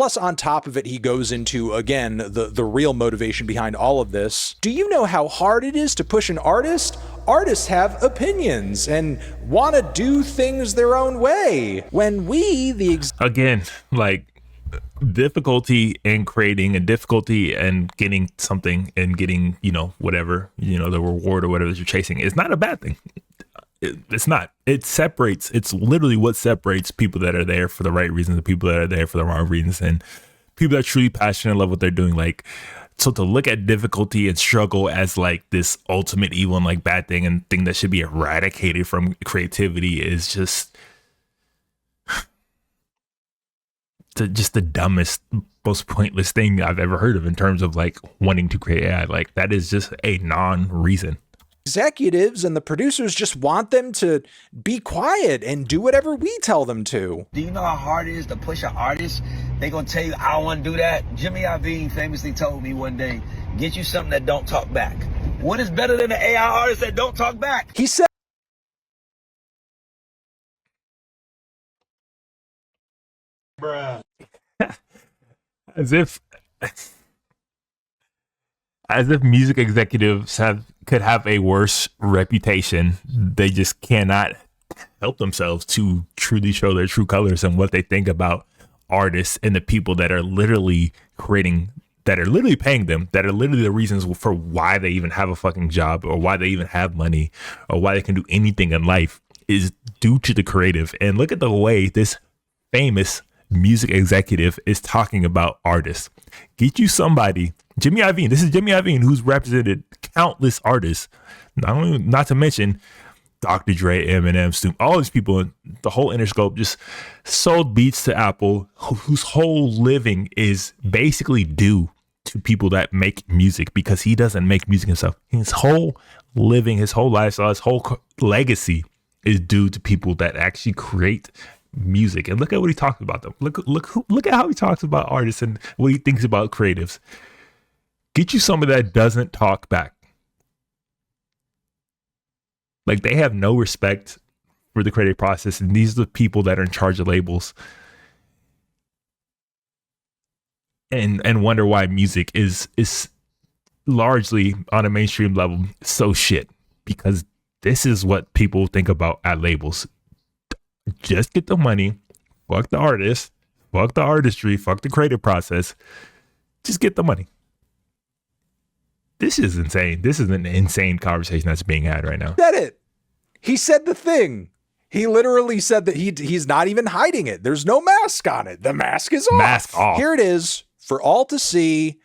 Plus, on top of it, he goes into, again, the real motivation behind all of this. Do you know how hard it is to push an artist? Artists have opinions and want to do things their own way. When we, again, like, difficulty in creating and difficulty and getting something and getting, whatever, the reward or whatever that you're chasing is not a bad thing. It's not. It's literally what separates people that are there for the right reasons and people that are there for the wrong reasons, and people that are truly passionate and love what they're doing. Like, so to look at difficulty and struggle as like this ultimate evil and like bad thing and thing that should be eradicated from creativity is just the dumbest, most pointless thing I've ever heard of in terms of like wanting to create AI. Like, that is just a non-reason. Executives and the producers just want them to be quiet and do whatever we tell them to. Do you know how hard it is to push an artist? They gonna tell you, I don't want to do that. Jimmy Iovine famously told me one day, get you something that don't talk back. What is better than an AI artist that don't talk back? He said, bruh. As if music executives could have a worse reputation. They just cannot help themselves to truly show their true colors and what they think about artists and the people that are literally creating, that are literally paying them, that are literally the reasons for why they even have a fucking job or why they even have money or why they can do anything in life is due to the creative. And look at the way this famous music executive is talking about artists. Get you somebody, Jimmy Iovine. This is Jimmy Iovine, who's represented countless artists, not to mention Dr. Dre, Eminem, Snoop, all these people, the whole Interscope, just sold beats to Apple, whose whole living is basically due to people that make music, because he doesn't make music himself. His whole living, his whole lifestyle, his whole legacy is due to people that actually create music. And look at what he talks about them. Look at how he talks about artists and what he thinks about creatives. Get you somebody that doesn't talk back. Like, they have no respect for the creative process, and these are the people that are in charge of labels, and wonder why music is largely on a mainstream level so shit, because this is what people think about at labels. Just get the money, fuck the artist, fuck the artistry, fuck the creative process, just get the money. This is insane. This is an insane conversation that's being had right now. Said it. He said the thing. He literally said that he's not even hiding it. There's no mask on it. The mask is off. Mask off. Here it is for all to see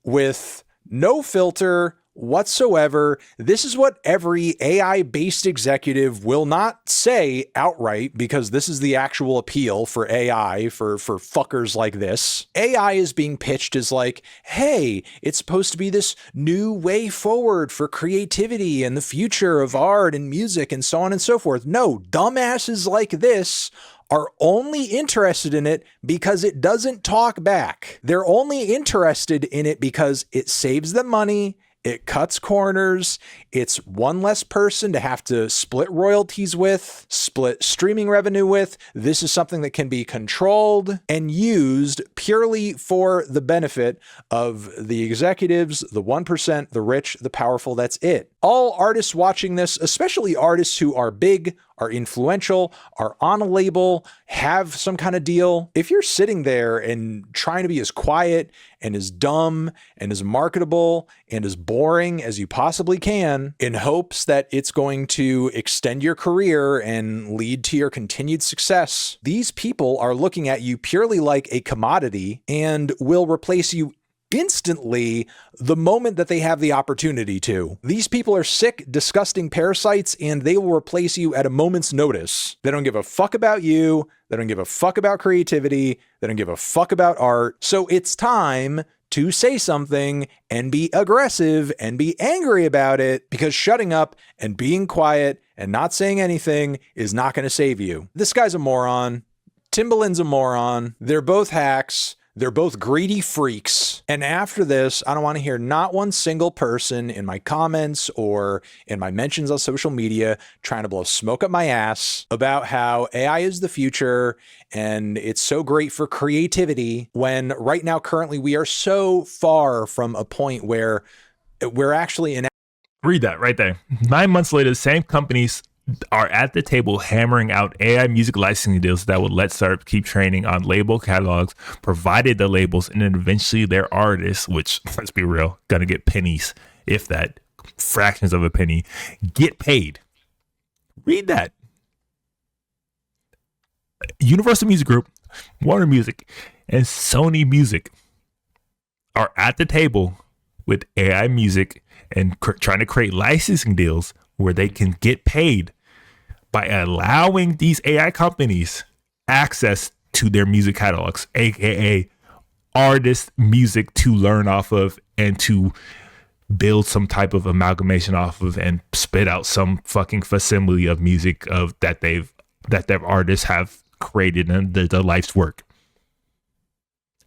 with no filter whatsoever. This is what every AI-based executive will not say outright, because this is the actual appeal for AI, for fuckers like this. AI is being pitched as like, hey, it's supposed to be this new way forward for creativity and the future of art and music and so on and so forth. No, dumbasses like this are only interested in it because it doesn't talk back. They're only interested in it because it saves them money. It cuts corners. It's one less person to have to split royalties with, split streaming revenue with. This is something that can be controlled and used purely for the benefit of the executives, the 1%, the rich, the powerful. That's it. All artists watching this, especially artists who are big, are influential, are on a label, have some kind of deal. If you're sitting there and trying to be as quiet and as dumb and as marketable and as boring as you possibly can in hopes that it's going to extend your career and lead to your continued success, these people are looking at you purely like a commodity and will replace you instantly the moment that they have the opportunity to. These people are sick, disgusting parasites, and they will replace you at a moment's notice. They don't give a fuck about you. They don't give a fuck about creativity. They don't give a fuck about art. So it's time to say something and be aggressive and be angry about it, because shutting up and being quiet and not saying anything is not going to save you. This guy's a moron. Timbaland's a moron. They're both hacks. They're both greedy freaks. And after this, I don't want to hear not one single person in my comments or in my mentions on social media trying to blow smoke up my ass about how AI is the future and it's so great for creativity, when right now, currently, we are so far from a point where we're actually in. Read that right there. 9 months later, the same companies are at the table hammering out AI music licensing deals that would let startups keep training on label catalogs, provided the labels and then eventually their artists, which, let's be real, gonna get pennies, if that, fractions of a penny, get paid. Read that. Universal Music Group, Warner Music, and Sony Music are at the table with AI music and trying to create licensing deals where they can get paid by allowing these AI companies access to their music catalogs, aka artist music to learn off of and to build some type of amalgamation off of and spit out some fucking facsimile of music of that their artists have created and their life's work.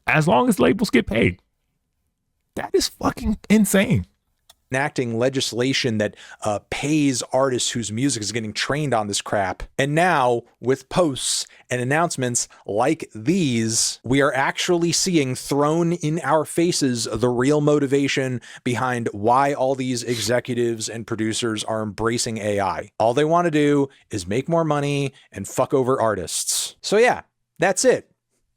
As long as labels get paid. That is fucking insane. Enacting legislation that pays artists whose music is getting trained on this crap. And now, with posts and announcements like these, we are actually seeing thrown in our faces the real motivation behind why all these executives and producers are embracing AI. All they want to do is make more money and fuck over artists. So yeah, that's it.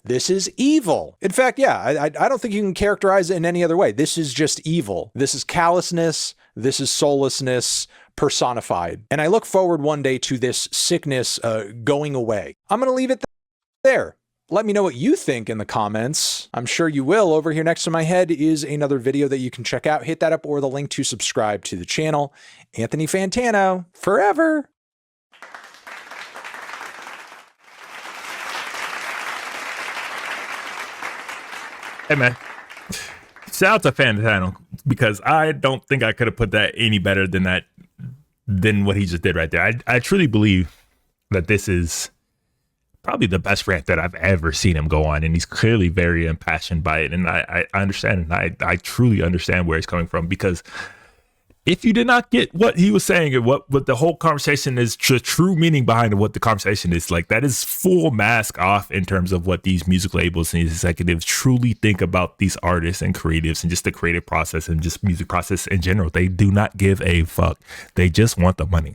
This is evil. In fact, yeah, I don't think you can characterize it in any other way. This is just evil. This is callousness. This is soullessness personified. And I look forward one day to this sickness going away. I'm going to leave it there. Let me know what you think in the comments. I'm sure you will. Over here next to my head is another video that you can check out. Hit that up or the link to subscribe to the channel. Anthony Fantano, forever. Hey man, shout out to Fantano, because I don't think I could have put that any better than what he just did right there. I truly believe that this is probably the best rant that I've ever seen him go on, and he's clearly very impassioned by it. And I understand, and I truly understand where he's coming from, because if you did not get what he was saying and what the whole conversation is, the true meaning behind what the conversation is, like, that is full mask off in terms of what these music labels and these executives truly think about these artists and creatives and just the creative process and just music process in general. They do not give a fuck. They just want the money.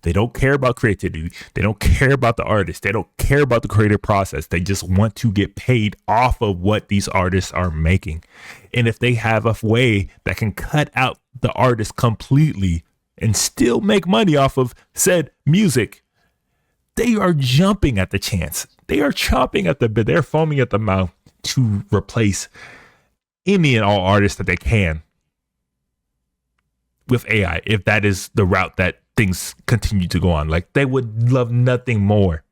They don't care about creativity. They don't care about the artist. They don't care about the creative process. They just want to get paid off of what these artists are making. And if they have a way that can cut out the artist completely and still make money off of said music, they are jumping at the chance. They are chomping at the bit. They're foaming at the mouth to replace any and all artists that they can with AI, if that is the route that things continue to go on. Like, they would love nothing more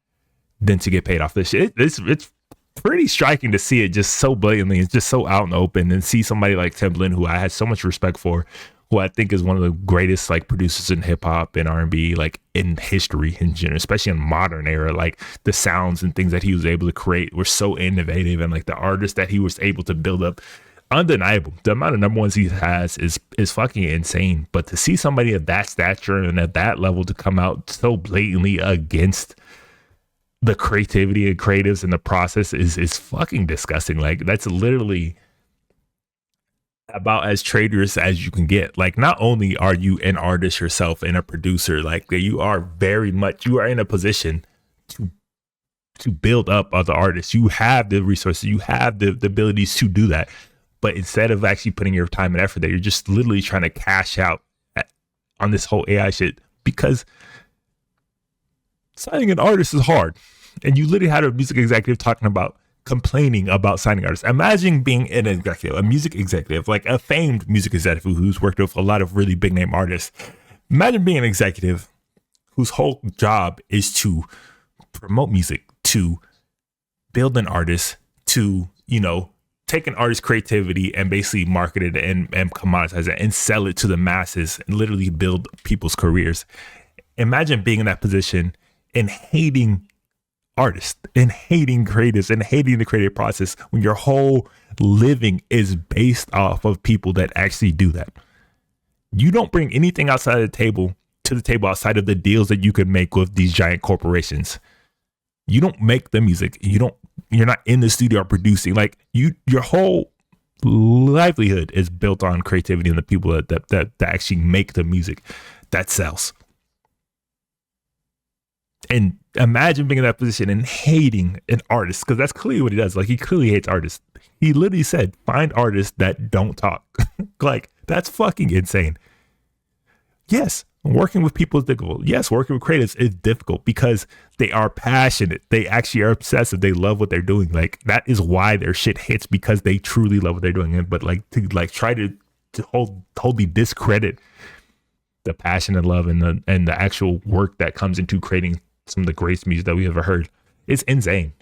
than to get paid off this shit. It's pretty striking to see it just so blatantly. It's just so out in the open, and see somebody like Timbaland, who I had so much respect for, who I think is one of the greatest like producers in hip hop and R&B, like in history in general, especially in modern era. Like, the sounds and things that he was able to create were so innovative, and like the artists that he was able to build up, undeniable. The amount of number ones he has is fucking insane. But to see somebody of that stature and at that level to come out so blatantly against the creativity and creatives and the process is fucking disgusting. Like, that's literally about as traitorous as you can get. Like, not only are you an artist yourself and a producer, like, you are in a position to build up other artists. You have the resources, you have the abilities to do that. But instead of actually putting your time and effort there, you're just literally trying to cash out on this whole AI shit, because signing an artist is hard. And you literally had a music executive talking about complaining about signing artists. Imagine being an executive, a music executive, like a famed music executive who's worked with a lot of really big name artists. Imagine being an executive whose whole job is to promote music, to build an artist, to, take an artist's creativity and basically market it and commoditize it and sell it to the masses and literally build people's careers. Imagine being in that position and hating artists and hating creatives and hating the creative process when your whole living is based off of people that actually do that. You don't bring anything outside of the table to the table outside of the deals that you could make with these giant corporations. You don't make the music. You're not in the studio producing. Like your whole livelihood is built on creativity and the people that actually make the music that sells. And imagine being in that position and hating an artist, because that's clearly what he does. Like, he clearly hates artists. He literally said, find artists that don't talk. Like, that's fucking insane. Yes, working with people is difficult. Yes, working with creatives is difficult because they are passionate. They actually are obsessive. They love what they're doing. Like, that is why their shit hits, because they truly love what they're doing. But like, to like try to wholly discredit the passion and love and the actual work that comes into creating some of the greatest music that we ever heard, it's insane.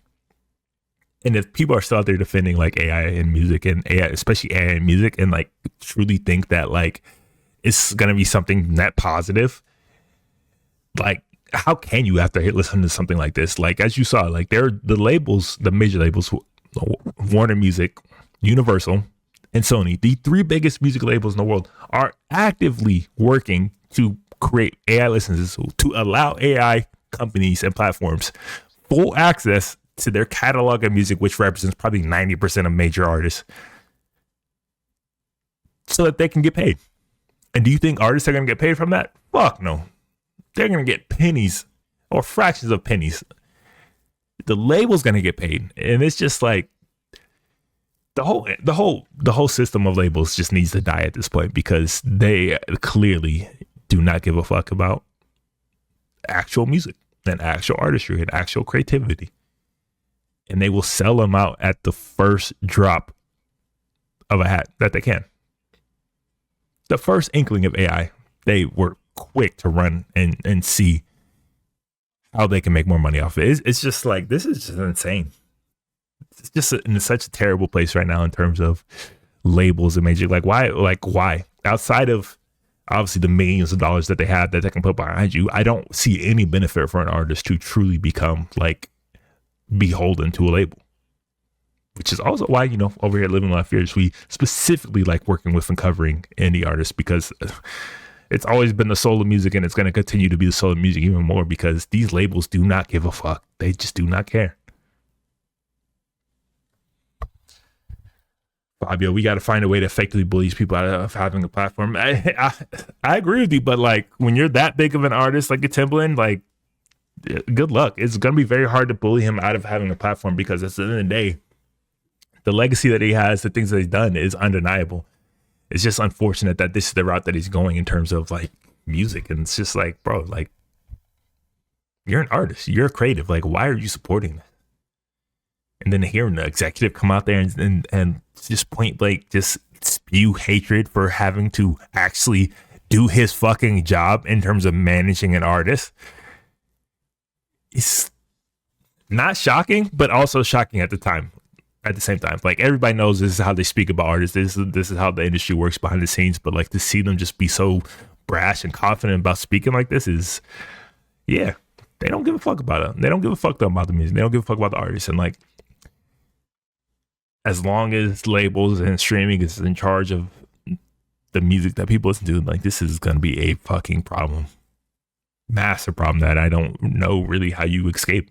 And if people are still out there defending like AI and music and AI, especially AI and music, and like truly think that like it's gonna be something net positive, like how can you after listen to something like this? Like, as you saw, like the labels, the major labels, Warner Music, Universal, and Sony, the three biggest music labels in the world, are actively working to create AI licenses to allow AI companies and platforms full access to their catalog of music, which represents probably 90% of major artists, so that they can get paid. And do you think artists are going to get paid from that? Fuck no. They're going to get pennies or fractions of pennies. The label's going to get paid. And it's just like the whole system of labels just needs to die at this point, because they clearly do not give a fuck about actual music and actual artistry and actual creativity. And they will sell them out at the first drop of a hat that they can. The first inkling of AI, they were quick to run and see how they can make more money off it. It's just like, this is just insane. It's just in such a terrible place right now in terms of labels and major. Like, why? Outside of obviously the millions of dollars that they have that they can put behind you, I don't see any benefit for an artist to truly become like beholden to a label. Which is also why, over here at Living Life Fears, we specifically like working with and covering indie artists, because it's always been the soul of music, and it's going to continue to be the soul of music even more, because these labels do not give a fuck. They just do not care. Fabio, we got to find a way to effectively bully these people out of having a platform. I agree with you, but like, when you're that big of an artist like a Timbaland, like, good luck. It's going to be very hard to bully him out of having a platform, because at the end of the day, the legacy that he has, the things that he's done, is undeniable. It's just unfortunate that this is the route that he's going in terms of like music. And it's just like, bro, like, you're an artist, you're a creative. Like, why are you supporting that? And then hearing the executive come out there and just point blank, just spew hatred for having to actually do his fucking job in terms of managing an artist. It's not shocking, but also shocking at the same time. Like, everybody knows this is how they speak about artists. This is how the industry works behind the scenes. But like, to see them just be so brash and confident about speaking like this is, yeah, they don't give a fuck about it. They don't give a fuck about the music. They don't give a fuck about the artists. And like, as long as labels and streaming is in charge of the music that people listen to, like, this is going to be a fucking problem. Massive problem that I don't know really how you escape.